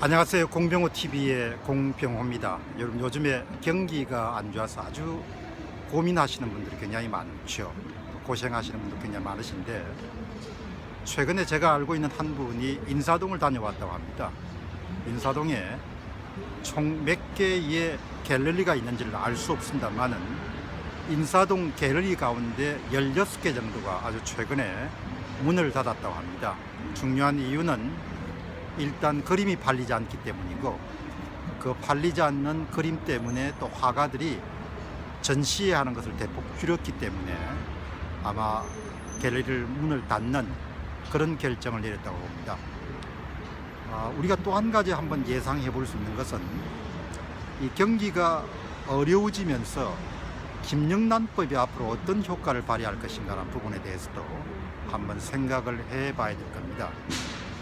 안녕하세요. 공병호 TV의 공병호입니다. 여러분, 요즘에 경기가 안 좋아서 아주 고민하시는 분들이 굉장히 많죠. 고생하시는 분들 굉장히 많으신데, 최근에 제가 알고 있는 한 분이 인사동을 다녀왔다고 합니다. 인사동에 총 몇 개의 갤러리가 있는지를 알 수 없습니다만은 인사동 갤러리 가운데 16개 정도가 아주 최근에 문을 닫았다고 합니다. 중요한 이유는 일단 그림이 팔리지 않기 때문이고, 그 팔리지 않는 그림 때문에 또 화가들이 전시회 하는 것을 대폭 줄였기 때문에 아마 갤러리를 문을 닫는 그런 결정을 내렸다고 봅니다. 우리가 또 한 가지 한번 예상해 볼 수 있는 것은, 이 경기가 어려워지면서 김영란법이 앞으로 어떤 효과를 발휘할 것인가라는 부분에 대해서도 한번 생각을 해 봐야 될 겁니다.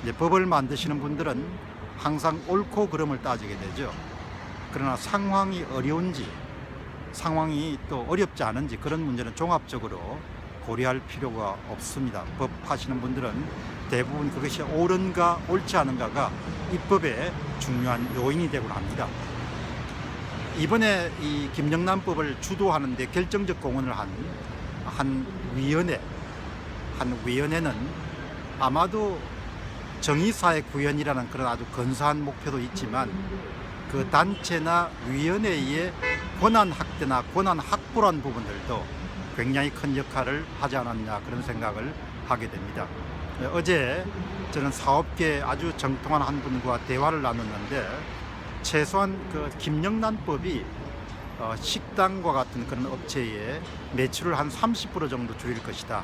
이제 법을 만드시는 분들은 항상 옳고 그름을 따지게 되죠. 그러나 상황이 어려운지, 상황이 또 어렵지 않은지, 그런 문제는 종합적으로 고려할 필요가 없습니다. 법 하시는 분들은 대부분 그것이 옳은가 옳지 않은가가 입법의 중요한 요인이 되곤 합니다. 이번에 이 김영란법을 주도하는 데 결정적 공헌을 한 위원회는 아마도 정의사회구현이라는 그런 아주 근사한 목표도 있지만, 그 단체나 위원회의 권한 확대나 권한 확보란 부분들도 굉장히 큰 역할을 하지 않았냐, 그런 생각을 하게 됩니다. 어제 저는 사업계 아주 정통한 한 분과 대화를 나눴는데, 최소한 그 김영란법이 식당과 같은 그런 업체의 매출을 한 30% 정도 줄일 것이다.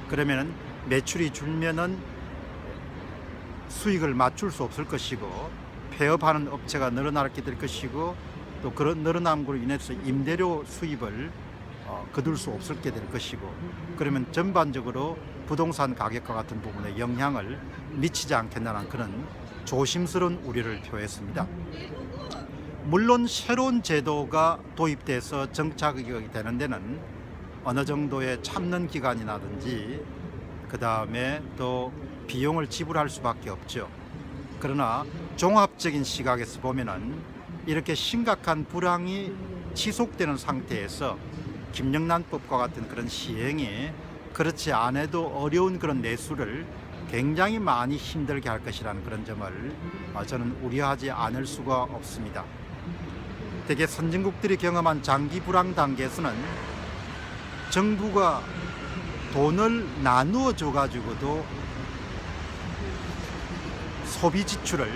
그러면은 매출이 줄면은 수익을 맞출 수 없을 것이고, 폐업하는 업체가 늘어나게 될 것이고, 또 그런 늘어남으로 인해서 임대료 수입을 거둘 수 없게 될 것이고, 그러면 전반적으로 부동산 가격과 같은 부분에 영향을 미치지 않겠다는 그런 조심스러운 우려를 표했습니다. 물론 새로운 제도가 도입돼서 정착이 되는 데는 어느 정도의 참는 기간이라든지, 그 다음에 또 비용을 지불할 수밖에 없죠. 그러나 종합적인 시각에서 보면은 이렇게 심각한 불황이 지속되는 상태에서 김영란법과 같은 그런 시행이 그렇지 않아도 어려운 그런 내수를 굉장히 많이 힘들게 할 것이라는 그런 점을 저는 우려하지 않을 수가 없습니다. 대개 선진국들이 경험한 장기 불황 단계에서는 정부가 돈을 나누어 줘 가지고도 소비 지출을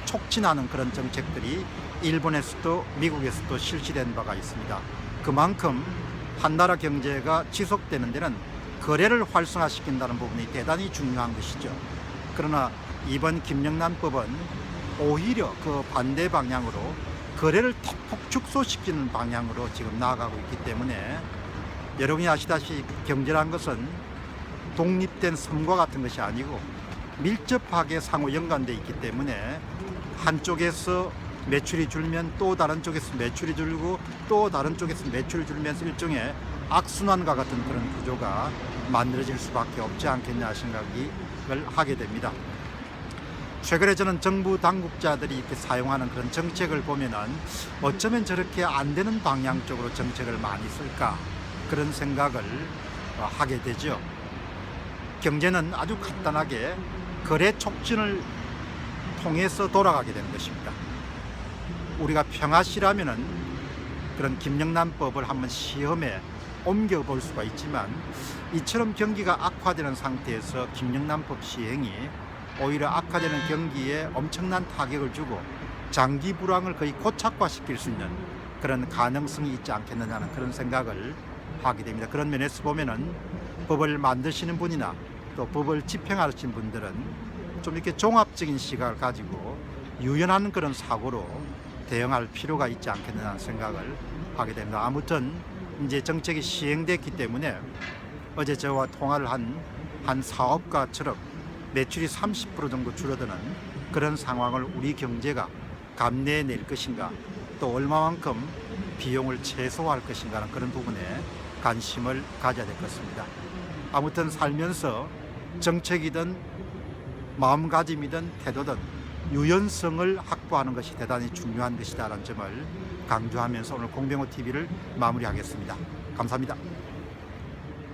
촉진하는 그런 정책들이 일본에서도 미국에서도 실시된 바가 있습니다. 그만큼 한 나라 경제가 지속되는 데는 거래를 활성화시킨다는 부분이 대단히 중요한 것이죠. 그러나 이번 김영란법은 오히려 그 반대 방향으로 거래를 대폭 축소시키는 방향으로 지금 나아가고 있기 때문에, 여러분이 아시다시피 경제란 것은 독립된 섬과 같은 것이 아니고 밀접하게 상호 연관되어 있기 때문에, 한쪽에서 매출이 줄면 또 다른 쪽에서 매출이 줄고 또 다른 쪽에서 매출이 줄면서 일종의 악순환과 같은 그런 구조가 만들어질 수밖에 없지 않겠냐 생각을 하게 됩니다. 최근에 저는 정부 당국자들이 이렇게 사용하는 그런 정책을 보면은 어쩌면 저렇게 안 되는 방향 쪽으로 정책을 많이 쓸까, 그런 생각을 하게 되죠. 경제는 아주 간단하게 거래 촉진을 통해서 돌아가게 되는 것입니다. 우리가 평화시라면은 그런 김영란법을 한번 시험에 옮겨볼 수가 있지만, 이처럼 경기가 악화되는 상태에서 김영란법 시행이 오히려 악화되는 경기에 엄청난 타격을 주고 장기 불황을 거의 고착화시킬 수 있는 그런 가능성이 있지 않겠느냐는 그런 생각을 하게 됩니다. 그런 면에서 보면은 법을 만드시는 분이나 또 법을 집행하시는 분들은 좀 이렇게 종합적인 시각을 가지고 유연한 그런 사고로 대응할 필요가 있지 않겠느냐는 생각을 하게 됩니다. 아무튼 이제 정책이 시행됐기 때문에, 어제 저와 통화를 한 사업가처럼 매출이 30% 정도 줄어드는 그런 상황을 우리 경제가 감내해낼 것인가, 또 얼마만큼 비용을 최소화할 것인가라는 그런 부분에 관심을 가져야 될 것 같습니다. 아무튼 살면서 정책이든 마음가짐이든 태도든 유연성을 확보하는 것이 대단히 중요한 것이다라는 점을 강조하면서 오늘 공병호 TV를 마무리하겠습니다. 감사합니다.